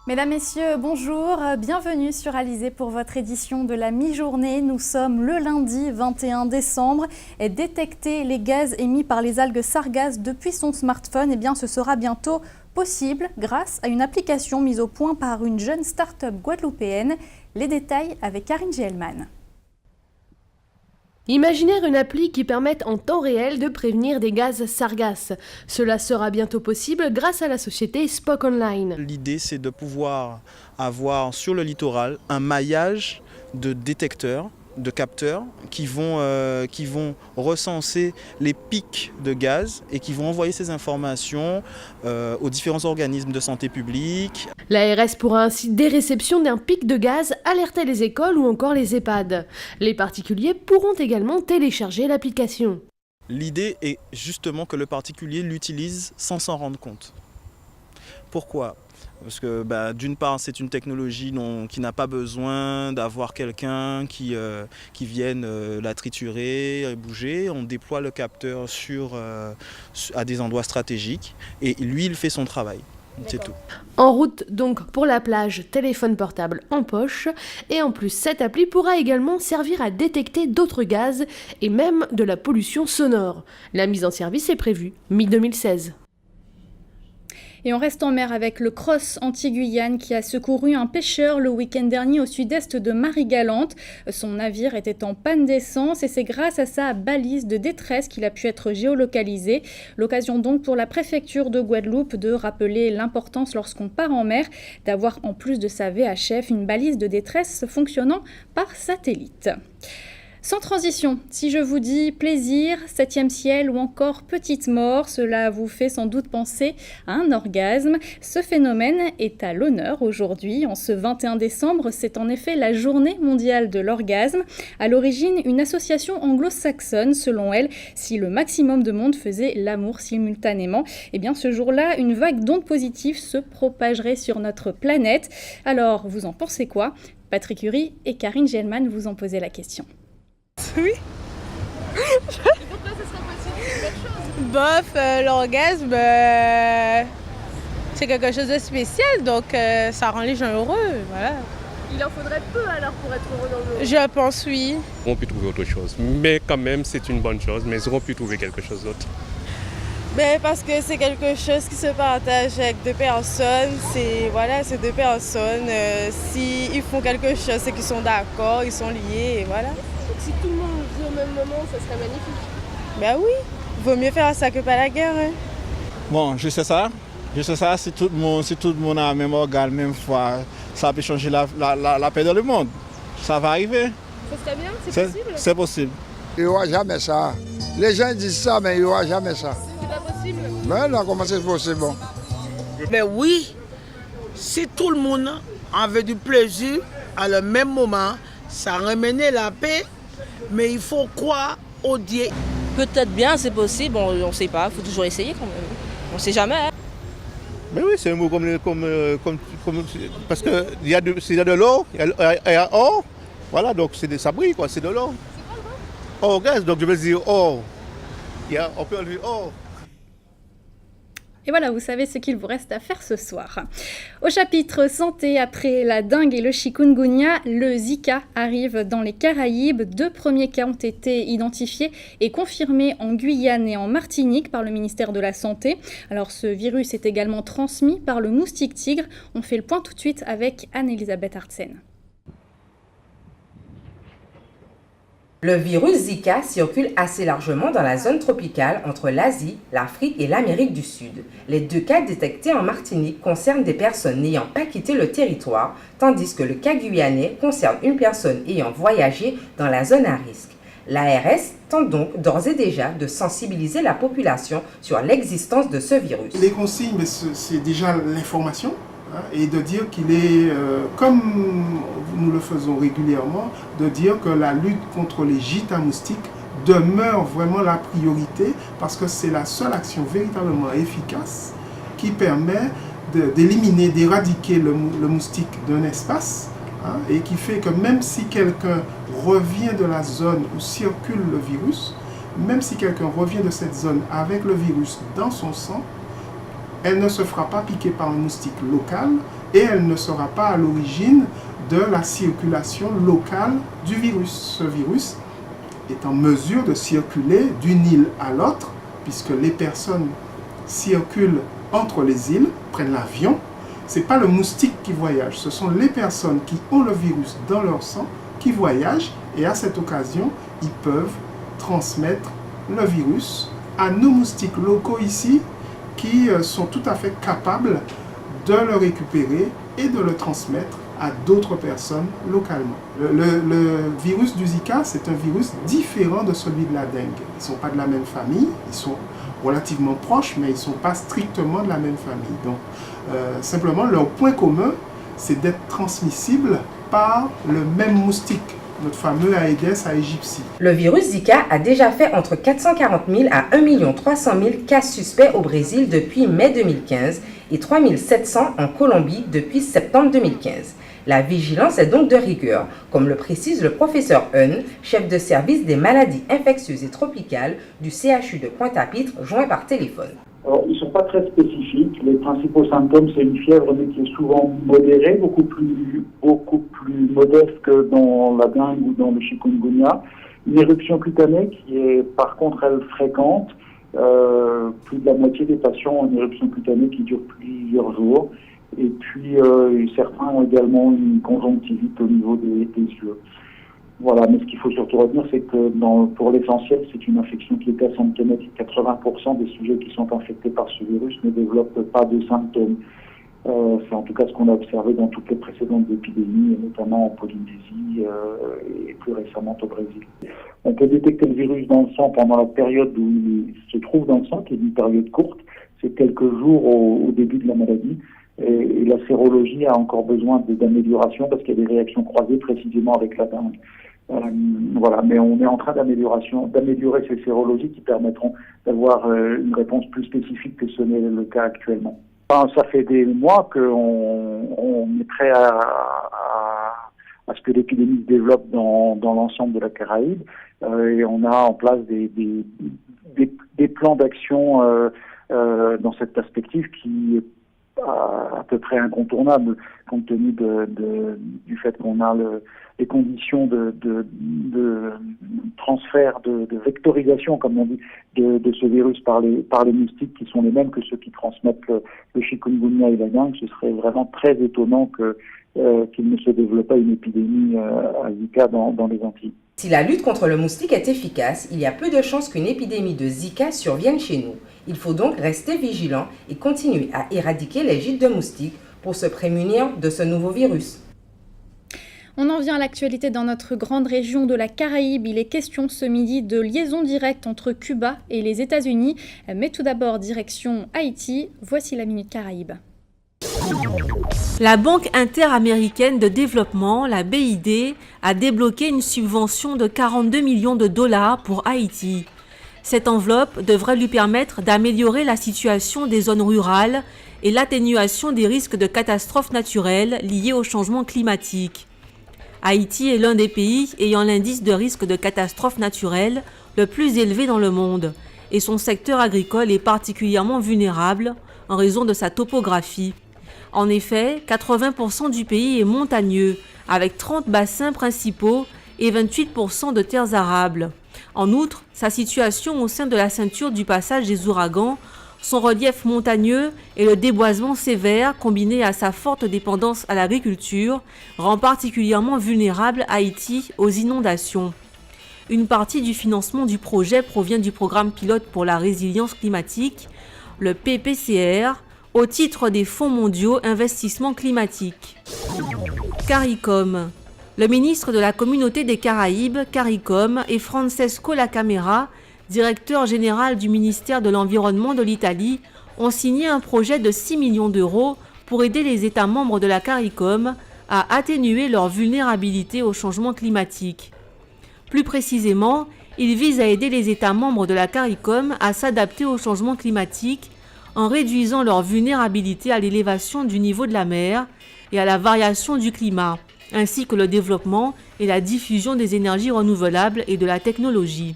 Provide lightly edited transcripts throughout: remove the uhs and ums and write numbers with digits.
Mesdames, Messieurs, bonjour, bienvenue sur Alizé pour votre édition de la mi-journée. Nous sommes le lundi 21 décembre et détecter les gaz émis par les algues sargasses depuis son smartphone, ce sera bientôt possible grâce à une application mise au point par une jeune start-up guadeloupéenne. Les détails avec Karine Gielman. Imaginez une appli qui permette en temps réel de prévenir des gaz sargasses. Cela sera bientôt possible grâce à la société Spock Online. L'idée, c'est de pouvoir avoir sur le littoral un maillage de détecteurs, de capteurs qui vont recenser les pics de gaz et qui vont envoyer ces informations aux différents organismes de santé publique. L'ARS pourra ainsi, dès réception d'un pic de gaz, alerter les écoles ou encore les EHPAD. Les particuliers pourront également télécharger l'application. L'idée est justement que le particulier l'utilise sans s'en rendre compte. Pourquoi ? Parce que d'une part, c'est une technologie qui n'a pas besoin d'avoir quelqu'un qui vienne la triturer, bouger. On déploie le capteur à des endroits stratégiques et lui, il fait son travail. C'est tout. En route donc pour la plage, téléphone portable en poche. Et en plus, cette appli pourra également servir à détecter d'autres gaz et même de la pollution sonore. La mise en service est prévue mi-2016. Et on reste en mer avec le Cross anti-Guyane qui a secouru un pêcheur le week-end dernier au sud-est de Marie-Galante. Son navire était en panne d'essence et c'est grâce à sa balise de détresse qu'il a pu être géolocalisé. L'occasion donc pour la préfecture de Guadeloupe de rappeler l'importance lorsqu'on part en mer d'avoir en plus de sa VHF une balise de détresse fonctionnant par satellite. Sans transition, si je vous dis plaisir, septième ciel ou encore petite mort, cela vous fait sans doute penser à un orgasme. Ce phénomène est à l'honneur aujourd'hui. En ce 21 décembre, c'est en effet la journée mondiale de l'orgasme. À l'origine, une association anglo-saxonne, selon elle, si le maximum de monde faisait l'amour simultanément, ce jour-là, une vague d'ondes positives se propagerait sur notre planète. Alors, vous en pensez quoi ? Patrick Hury et Karine Gielman vous ont posé la question. Oui. Et pourquoi ce serait possible? C'est une belle chose. Bof, l'orgasme, c'est quelque chose de spécial, donc ça rend les gens heureux, voilà. Il en faudrait peu alors pour être heureux dans le... Je pense oui. Ils auront pu trouver autre chose, mais quand même c'est une bonne chose, mais ils auront pu trouver quelque chose d'autre. Parce que c'est quelque chose qui se partage avec deux personnes, c'est deux personnes, s'ils font quelque chose, c'est qu'ils sont d'accord, ils sont liés, et voilà. Si tout le monde vit au même moment, ça serait magnifique. Oui, vaut mieux faire ça que pas la guerre. Hein. Bon, je sais ça, si tout le monde a le même organe, même foi, ça peut changer la paix dans le monde. Ça va arriver. Ça serait bien, c'est possible? C'est possible. Il n'y aura jamais ça. Les gens disent ça, mais il n'y aura jamais ça. C'est pas possible? Mais non, comment c'est possible? Bon. Mais oui, si tout le monde avait du plaisir à le même moment, ça ramenait la paix, mais il faut croire au Dieu. Peut-être bien, c'est possible, on ne sait pas, il faut toujours essayer quand même. On ne sait jamais. Hein. Mais oui, c'est un mot comme parce que s'il y a de l'eau, il y a or, voilà, donc ça brille, quoi, c'est de l'eau. C'est quoi le mot? Or, gaz, donc je veux dire or. On peut enlever or. Et voilà, vous savez ce qu'il vous reste à faire ce soir. Au chapitre santé, après la dengue et le chikungunya, le Zika arrive dans les Caraïbes. 2 premiers cas ont été identifiés et confirmés en Guyane et en Martinique par le ministère de la Santé. Alors ce virus est également transmis par le moustique tigre. On fait le point tout de suite avec Anne-Elisabeth Artsen. Le virus Zika circule assez largement dans la zone tropicale entre l'Asie, l'Afrique et l'Amérique du Sud. Les 2 cas détectés en Martinique concernent des personnes n'ayant pas quitté le territoire, tandis que le cas guyanais concerne une personne ayant voyagé dans la zone à risque. L'ARS tente donc d'ores et déjà de sensibiliser la population sur l'existence de ce virus. Les consignes, c'est déjà l'information. Et de dire qu'il est, comme nous le faisons régulièrement, de dire que la lutte contre les gîtes à moustiques demeure vraiment la priorité parce que c'est la seule action véritablement efficace qui permet d'éliminer, d'éradiquer le moustique d'un espace et qui fait que même si quelqu'un revient de la zone où circule le virus, même si quelqu'un revient de cette zone avec le virus dans son sang, elle ne se fera pas piquer par un moustique local et elle ne sera pas à l'origine de la circulation locale du virus. Ce virus est en mesure de circuler d'une île à l'autre, puisque les personnes circulent entre les îles, prennent l'avion. Ce n'est pas le moustique qui voyage, ce sont les personnes qui ont le virus dans leur sang qui voyagent, et à cette occasion, ils peuvent transmettre le virus à nos moustiques locaux ici, qui sont tout à fait capables de le récupérer et de le transmettre à d'autres personnes localement. Le virus du Zika, c'est un virus différent de celui de la dengue. Ils ne sont pas de la même famille, ils sont relativement proches, mais ils ne sont pas strictement de la même famille. Donc, simplement, leur point commun, c'est d'être transmissibles par le même moustique, notre fameux Aedes aegypti. Le virus Zika a déjà fait entre 440 000 à 1 300 000 cas suspects au Brésil depuis mai 2015 et 3 700 en Colombie depuis septembre 2015. La vigilance est donc de rigueur, comme le précise le professeur Eun, chef de service des maladies infectieuses et tropicales du CHU de Pointe-à-Pitre, joint par téléphone. Alors, ils ne sont pas très spécifiques. Les principaux symptômes, c'est une fièvre, mais qui est souvent modérée, beaucoup plus modeste que dans la dengue ou dans le chikungunya. Une éruption cutanée qui est, par contre, elle fréquente. Plus de la moitié des patients ont une éruption cutanée qui dure plusieurs jours. Et puis, certains ont également une conjonctivite au niveau des yeux. Voilà, mais ce qu'il faut surtout retenir, c'est que pour l'essentiel, c'est une infection qui est asymptomatique. 80% des sujets qui sont infectés par ce virus ne développent pas de symptômes. C'est en tout cas ce qu'on a observé dans toutes les précédentes épidémies, notamment en Polynésie et plus récemment au Brésil. On peut détecter le virus dans le sang pendant la période où il se trouve dans le sang, qui est une période courte. C'est quelques jours au début de la maladie. Et la sérologie a encore besoin d'amélioration parce qu'il y a des réactions croisées précisément avec la dengue. Voilà, mais on est en train d'améliorer ces sérologies qui permettront d'avoir une réponse plus spécifique que ce n'est le cas actuellement. Enfin, ça fait des mois qu'on est prêt à ce que l'épidémie se développe dans l'ensemble de la Caraïbe et on a en place des plans d'action dans cette perspective qui est à peu près incontournable compte tenu du fait qu'on a les conditions de transfert, de vectorisation, comme on dit, de ce virus par les moustiques qui sont les mêmes que ceux qui transmettent le chikungunya et la dengue. Ce serait vraiment très étonnant qu'il ne se développe pas une épidémie à Zika dans les Antilles. Si la lutte contre le moustique est efficace, il y a peu de chances qu'une épidémie de Zika survienne chez nous. Il faut donc rester vigilant et continuer à éradiquer les gîtes de moustiques pour se prémunir de ce nouveau virus. On en vient à l'actualité dans notre grande région de la Caraïbe. Il est question ce midi de liaison directe entre Cuba et les États-Unis. Mais tout d'abord, direction Haïti. Voici la Minute Caraïbe. La Banque interaméricaine de développement, la BID, a débloqué une subvention de 42 millions de dollars pour Haïti. Cette enveloppe devrait lui permettre d'améliorer la situation des zones rurales et l'atténuation des risques de catastrophes naturelles liées au changement climatique. Haïti est l'un des pays ayant l'indice de risque de catastrophes naturelles le plus élevé dans le monde et son secteur agricole est particulièrement vulnérable en raison de sa topographie. En effet, 80% du pays est montagneux, avec 30 bassins principaux et 28% de terres arables. En outre, sa situation au sein de la ceinture du passage des ouragans, son relief montagneux et le déboisement sévère combiné à sa forte dépendance à l'agriculture rend particulièrement vulnérable Haïti aux inondations. Une partie du financement du projet provient du programme pilote pour la résilience climatique, le PPCR, au titre des Fonds mondiaux Investissement climatique. CARICOM. Le ministre de la Communauté des Caraïbes, CARICOM, et Francesco Lacamera, directeur général du ministère de l'Environnement de l'Italie, ont signé un projet de 6 millions d'euros pour aider les États membres de la CARICOM à atténuer leur vulnérabilité au changement climatique. Plus précisément, il vise à aider les États membres de la CARICOM à s'adapter au changement climatique en réduisant leur vulnérabilité à l'élévation du niveau de la mer et à la variation du climat, ainsi que le développement et la diffusion des énergies renouvelables et de la technologie.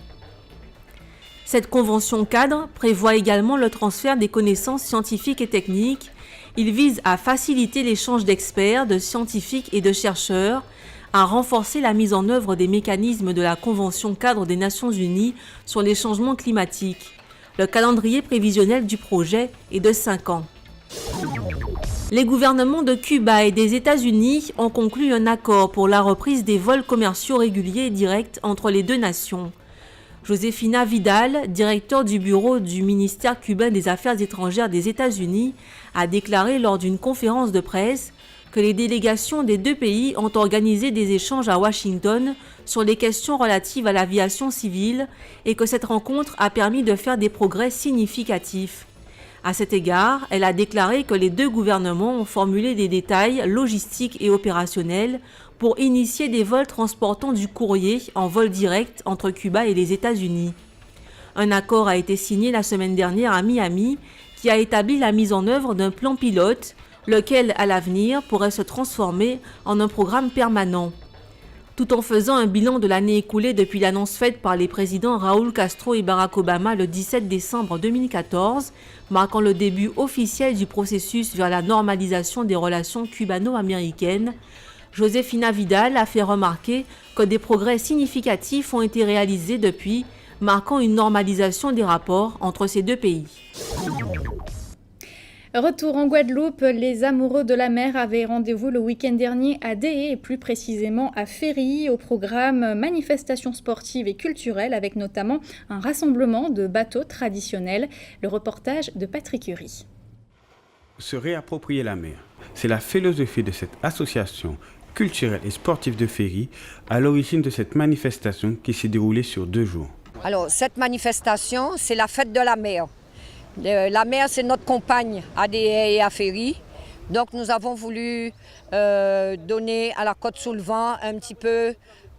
Cette convention cadre prévoit également le transfert des connaissances scientifiques et techniques. Il vise à faciliter l'échange d'experts, de scientifiques et de chercheurs, à renforcer la mise en œuvre des mécanismes de la Convention cadre des Nations Unies sur les changements climatiques. Le calendrier prévisionnel du projet est de 5 ans. Les gouvernements de Cuba et des États-Unis ont conclu un accord pour la reprise des vols commerciaux réguliers et directs entre les deux nations. Josefina Vidal, directeur du bureau du ministère cubain des Affaires étrangères des États-Unis, a déclaré lors d'une conférence de presse que les délégations des deux pays ont organisé des échanges à Washington sur les questions relatives à l'aviation civile et que cette rencontre a permis de faire des progrès significatifs. À cet égard, elle a déclaré que les deux gouvernements ont formulé des détails logistiques et opérationnels pour initier des vols transportant du courrier en vol direct entre Cuba et les États-Unis. Un accord a été signé la semaine dernière à Miami qui a établi la mise en œuvre d'un plan pilote, lequel, à l'avenir, pourrait se transformer en un programme permanent. Tout en faisant un bilan de l'année écoulée depuis l'annonce faite par les présidents Raúl Castro et Barack Obama le 17 décembre 2014, marquant le début officiel du processus vers la normalisation des relations cubano-américaines, Josefina Vidal a fait remarquer que des progrès significatifs ont été réalisés depuis, marquant une normalisation des rapports entre ces deux pays. Retour en Guadeloupe, les amoureux de la mer avaient rendez-vous le week-end dernier à Déé et plus précisément à Ferry au programme manifestations sportives et culturelles avec notamment un rassemblement de bateaux traditionnels. Le reportage de Patrick Hury. Se réapproprier la mer, c'est la philosophie de cette association culturelle et sportive de Ferry à l'origine de cette manifestation qui s'est déroulée sur 2 jours. Alors cette manifestation, c'est la fête de la mer. La mer, c'est notre compagne à Déé et à Ferry. Donc nous avons voulu donner à la Côte-sous-le-Vent un petit peu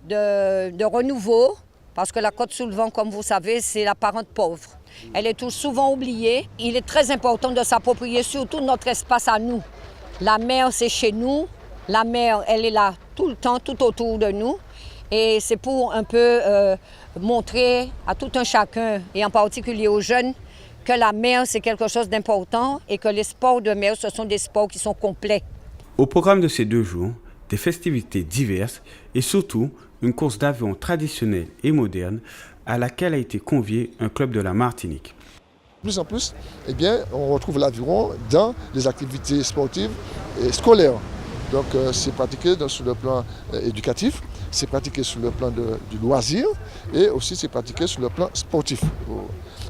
de renouveau, parce que la Côte-sous-le-Vent, comme vous savez, c'est la parente pauvre. Elle est souvent oubliée. Il est très important de s'approprier surtout notre espace à nous. La mer, c'est chez nous. La mer, elle est là tout le temps, tout autour de nous. Et c'est pour un peu montrer à tout un chacun, et en particulier aux jeunes, que la mer, c'est quelque chose d'important et que les sports de mer, ce sont des sports qui sont complets. Au programme de ces 2 jours, des festivités diverses et surtout une course d'aviron traditionnelle et moderne à laquelle a été convié un club de la Martinique. De plus en plus, eh bien, on retrouve l'aviron dans les activités sportives et scolaires. Donc c'est pratiqué sur le plan éducatif, c'est pratiqué sur le plan du loisir et aussi c'est pratiqué sur le plan sportif.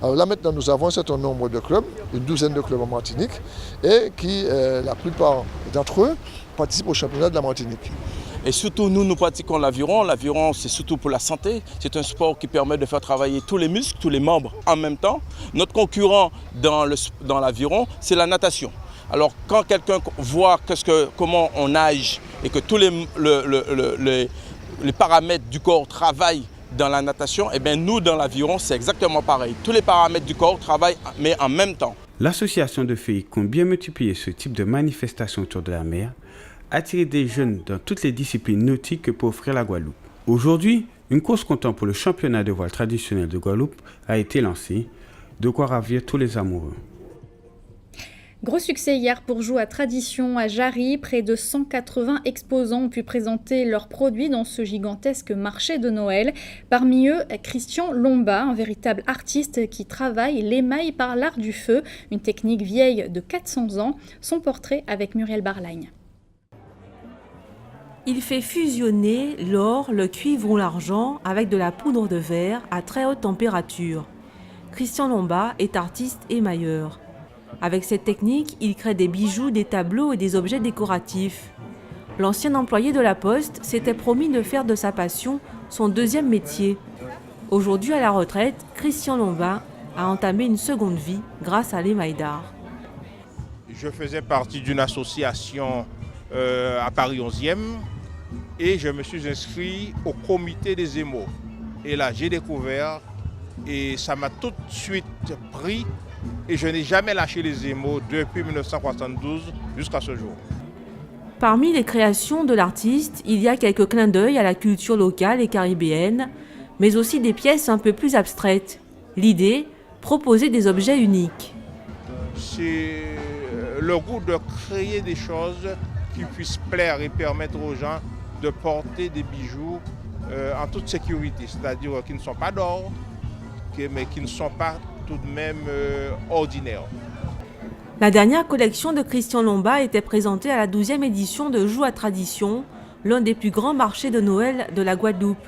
Alors là maintenant nous avons un certain nombre de clubs, une douzaine de clubs en Martinique et qui, la plupart d'entre eux, participent au championnat de la Martinique. Et surtout nous pratiquons l'aviron. L'aviron c'est surtout pour la santé. C'est un sport qui permet de faire travailler tous les muscles, tous les membres en même temps. Notre concurrent dans l'aviron c'est la natation. Alors quand quelqu'un voit comment on nage et que tous les paramètres du corps travaillent dans la natation, eh bien nous dans l'aviron c'est exactement pareil. Tous les paramètres du corps travaillent mais en même temps. L'association de Ferry compte bien multiplier ce type de manifestation autour de la mer, attirer des jeunes dans toutes les disciplines nautiques que peut offrir la Guadeloupe. Aujourd'hui, une course comptant pour le championnat de voile traditionnel de Guadeloupe a été lancée, de quoi ravir tous les amoureux. Gros succès hier pour Joua Tradition à Jarry. Près de 180 exposants ont pu présenter leurs produits dans ce gigantesque marché de Noël. Parmi eux, Christian Lomba, un véritable artiste qui travaille l'émail par l'art du feu, une technique vieille de 400 ans. Son portrait avec Muriel Barlagne. Il fait fusionner l'or, le cuivre ou l'argent avec de la poudre de verre à très haute température. Christian Lomba est artiste émailleur. Avec cette technique, il crée des bijoux, des tableaux et des objets décoratifs. L'ancien employé de la Poste s'était promis de faire de sa passion son deuxième métier. Aujourd'hui à la retraite, Christian Lomba a entamé une seconde vie grâce à l'émail d'art. Je faisais partie d'une association à Paris 11e et je me suis inscrit au comité des émaux. Et là, j'ai découvert et ça m'a tout de suite pris. Et je n'ai jamais lâché les émaux depuis 1972 jusqu'à ce jour. Parmi les créations de l'artiste, il y a quelques clins d'œil à la culture locale et caribéenne, mais aussi des pièces un peu plus abstraites. L'idée, proposer des objets uniques. C'est le goût de créer des choses qui puissent plaire et permettre aux gens de porter des bijoux en toute sécurité, c'est-à-dire qui ne sont pas d'or, mais qui ne sont pas tout de même ordinaires. La dernière collection de Christian Lomba était présentée à la 12e édition de Joux à Tradition, l'un des plus grands marchés de Noël de la Guadeloupe.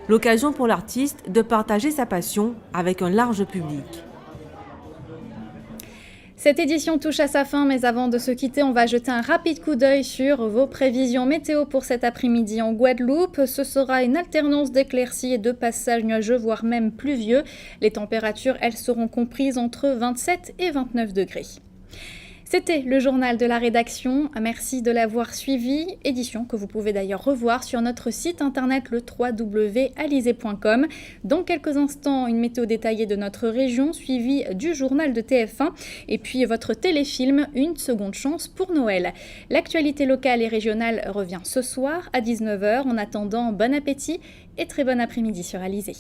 L'occasion pour l'artiste de partager sa passion avec un large public. Cette édition touche à sa fin, mais avant de se quitter, on va jeter un rapide coup d'œil sur vos prévisions météo pour cet après-midi en Guadeloupe. Ce sera une alternance d'éclaircies et de passages nuageux, voire même pluvieux. Les températures, elles, seront comprises entre 27 et 29 degrés. C'était le journal de la rédaction. Merci de l'avoir suivi. Édition que vous pouvez d'ailleurs revoir sur notre site internet le www.alizé.com. Dans quelques instants, une météo détaillée de notre région, suivie du journal de TF1 et puis votre téléfilm Une seconde chance pour Noël. L'actualité locale et régionale revient ce soir à 19h. En attendant, bon appétit et très bon après-midi sur Alizé.